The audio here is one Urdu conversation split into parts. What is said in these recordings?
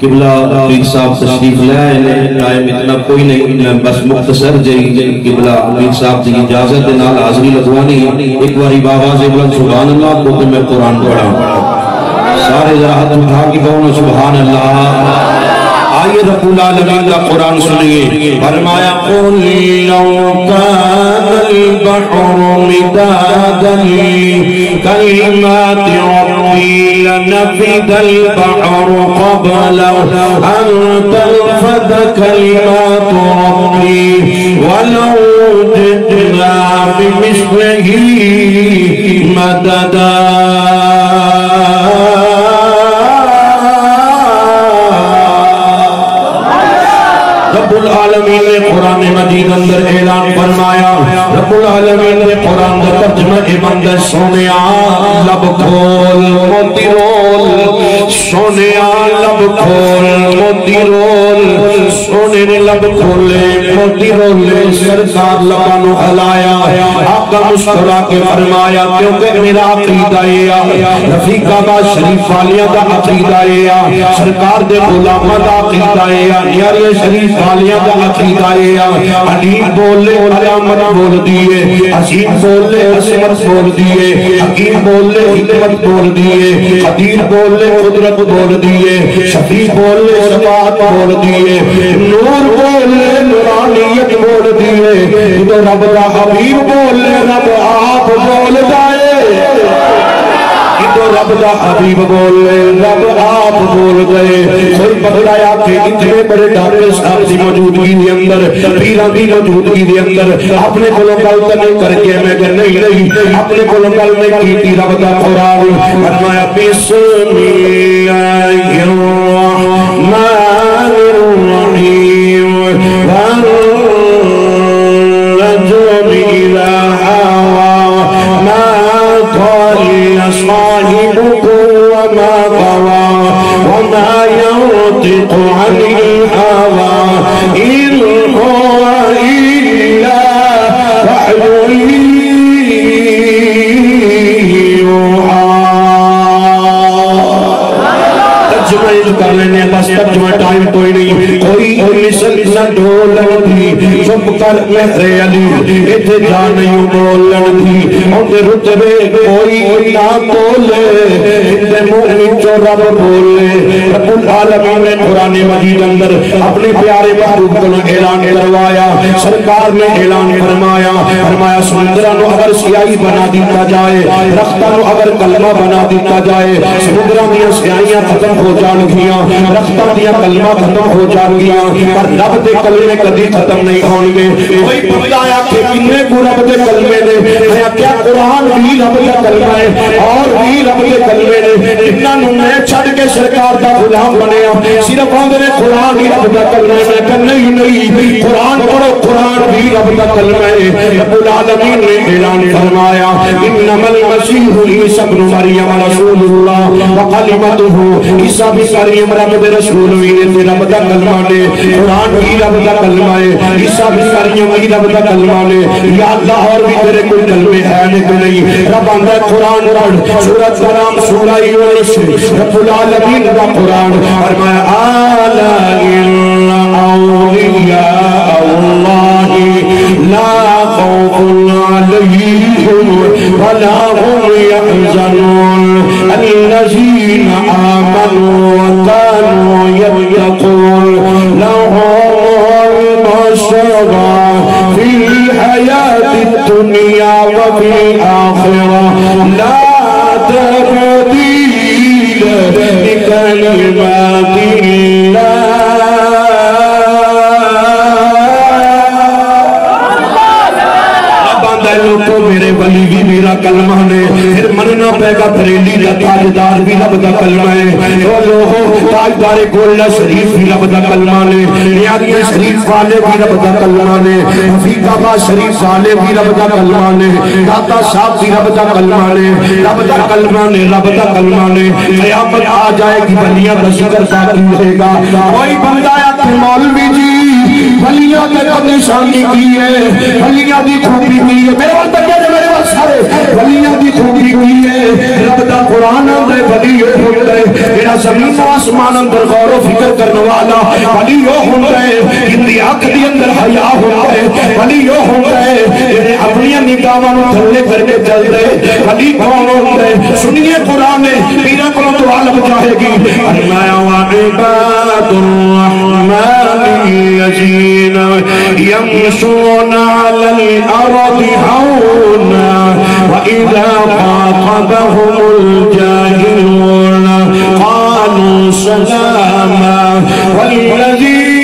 قبلہ پیر صاحب تشریف لائے ٹائم اتنا کوئی نہیں بس مختصر جی قبلہ پیر صاحب کی اجازت نال حاضری لگوانی ایک باری بابا سے بلند سبحان اللہ کو میں قرآن پڑھا سارے ذرا ہاتھ اٹھا کے کہو سبحان اللہ آئیے رب العالمین کا قرآن سنیے فرمایا قل لو کان البحر مدادا لکلمات ربی لنفد البحر قبل ان تنفد کلمات ربی ولو جئنا بمثله مددا رب العالمین نے قرآن مجید اندر اعلان فرمایا رب العالمین نے قرآن کا ترجمہ بندہ سونیا لب کھول موتی رول سونیا لب کھول موتی رول سونے نے لب کھولے موتی رولے سرکار لبانو ہلایا آقا مسکرا کے فرمایا کیونکہ میرا عقیدہ رفیق آباد شریف والیاں دا عقیدہ سرکار دے غلامہ دا عقیدہ یاری شریف والیاں دا عقیدہ علیم بولے علامت بول دیئے عظیم بولے عظمت بول دیئے حکیم بولے حکمت بول دیئے قدیر بولے قدرت بول دیئے شفیع بولے شفاعت بول دیئے نور بولے نورانیت بول دیئے تو رب دا حبیب بولے رب آپ بول جائے تو رب دا حبیب بولے رب آپ بول گئے کوئی بتلایا کہ اتنے بڑے ڈاکٹر صاحب کی موجودگی کے اندر پیران کی موجودگی کے اندر اپنے کولوں گل نہیں کر کے میں کہ نہیں اپنے کولوں گل نہیں کی تھی رب دا قرآن فرمایا بسم اللہ الرحمن الرحیم والنجم اذا هوى ما ضل صاحبكم وما غوى وما ينطق عن الهوى إن هو إلا وحي يوحى ترجمہ کر لینے بس ترجمہ ٹائم کوئی نہیں کوئی مثل نہ ڈولن تھی چپ کر مہرے علی اتھے جا نہیں بولن تھی انتے رتبے کوئی نہ بولے انتے مومن جو رب بولے رب العالمین نے قرآن مجید اندر اپنے پیارے محبوب کو اعلان کروایا سرکار نے اعلان فرمایا سمندرانو اگر سیاہی بنا دیتا جائے رختانو اگر کلمہ بنا دیتا جائے سمندران دیا سیاہیاں ختم ہو جان گیا رختان دیا کلمہ ختم ہو جان گیا پر رب دے کلمے کدی ختم نہیں ہون گے کوئی بتایا کہ کنے کو رب دے کلمے نے میں کیا قرآن بھی رب دے کلمہ ہے اور بھی رب دے کلمے نے انہوں میں چھڑ کے سرکار دا غلام بنیا صرف آندھنے قرآن ہی رب دا کلمہ ہے میں کہ نہیں قرآن پڑھو قرآن بھی رب دا کلمہ ہے رب العالمین نے اعلان فرمایا انما المسیح عیسی ابن مریم رسول اللہ وکلمتہ عیسی بھی مریم رب دے رسول ہوئی نے رب دا کلمہ نے قرآن بھی رب دا کلمہ ہے عیسی بھی مریم بھی رب دا کلمہ نے یا اللہ اور بھی تیرے کوئی کلمے ہے نہیں رب آندہ قرآن پڑھ سورۃ کلام سورہ یونس رب العالمین دا قرآن فرمایا الا ان اولیاء اللہ لا خوف علیہم ولا هم يحزنون الذين آمنوا وكانوا يتقون لهم البشرى في الحياة الدنيا وفي الآخرة لا تبديل لكلمات الله کو میرے ولی بھی میرا کلمہ نے پھر مننا پہ گا بریلی دا تاجدار بھی رب دا کلمہ ہے تاجدار گولہ شریف بھی رب دا کلمہ نے نیادی شریف والے بھی رب دا کلمہ نے حفیق آباد شریف والے بھی رب دا کلمہ نے داتا صاحب بھی رب دا کلمہ نے رب دا کلمہ نے رب دا کلمہ نے قیامت آ جائے گی ولیاں دا ذکر باقی رہے گا کوئی بندہ یا کہ مولوی جی ولیاں کے قدر شانی کی ہے ولیاں دی خوبی کی ہے میرے وقت سارے ولیاں دی خوبی کی ہے رب دا قرآن دے ولی ہوتا ہے جڑا زمین و آسمان اندر غور و فکر کرنے والا ولی ہوتا ہے جندی آنکھ دی اندر حیا ہوتا ہے ولی ہوتا ہے جڑے اپنی نگاہاں تھلے کر کے چل رہے ولی کون ہوتا ہے سنیے قرآن پیرا کو دعا لگ جائے گی اللہ وعباد الرحمن الذین یمشون علی الارض ہونا وَإِذَا خَاطَبَهُمُ الْجَاهِلُونَ قَالُوا سَلَامًا وَالَّذِينَ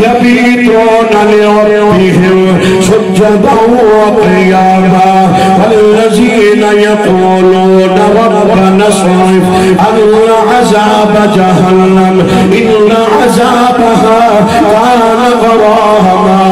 يَبِيتُونَ لِرَبِّهِمْ سُجَّدًا وَقِيَامًا وَالَّذِينَ يَقُولُونَ رَبَّنَا اصْرِفْ عَنَّا عَذَابَ جَهَنَّمَ إِنَّ عَذَابَهَا كَانَ غَرَامًا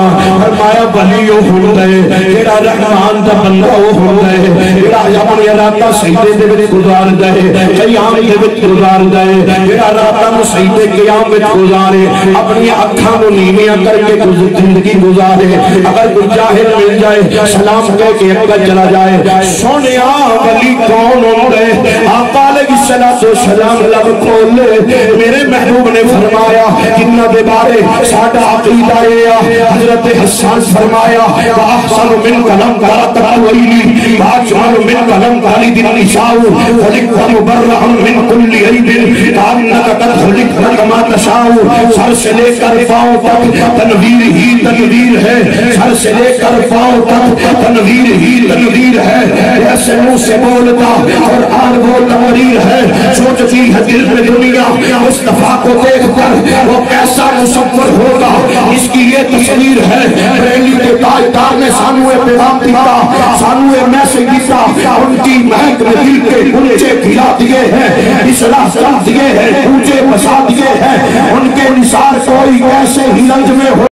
فرمایا ولی ہوتا ہے جڑا رحمان دا بندہ ہوتا ہے جڑا اپنی راتاں سجدے دے وچ گزاردا ہے قیام دے وچ گزاردا ہے جڑا راتاں نوں سجدے قیام وچ گزارے اپنی اکھاں نوں نیویاں کر کے زندگی گزارے اگر کوئی جاہل مل جائے سلام کہہ کے اگے چلا جائے سونیا ولی کون ہوتا ہے آقا علیہ الصلوۃ والسلام لب کھول میرے محبوب نے فرمایا جنہ دے بارے ساڈا عقیدہ ہے حضرت حسان فرمایا وَأَحْسَنُ مِنْكَ لَمْ تَرَتَّ وَيْلِي وَأَجْمَلُ مِنْكَ لَمْ تَلِدِ النِّسَاءُ خُلِقْتَ مُبَرَّأً مِنْ كُلِّ عَيْبٍ كَأَنَّكَ قَدْ خُلِقْتَ كَمَا تَشَاءُ سر سے لے کر پاؤں تک تنویر ہی تنویر ہے سر سے لے کر پاؤں تک تنویر ہی تنویر ہے ایسے منہ سے بولتا اور آن وہ تنویر ہے سوچتی ہے دل میں دنیا مصطفیٰ کو دیکھ کر وہ کیسا مصور ہوگا اس کی یہ تصویر ہے بریلی کے تاجدار نے سانوے پیغام دیتا سانوے میسج دیتا ان کی مہک میں دل کے گنچے کھلا دیے ہیں اصلاح کر دیے ہیں پوچھے بسا دیے ہیں ان کے نثار کوئی کیسے ہی رنج میں ہو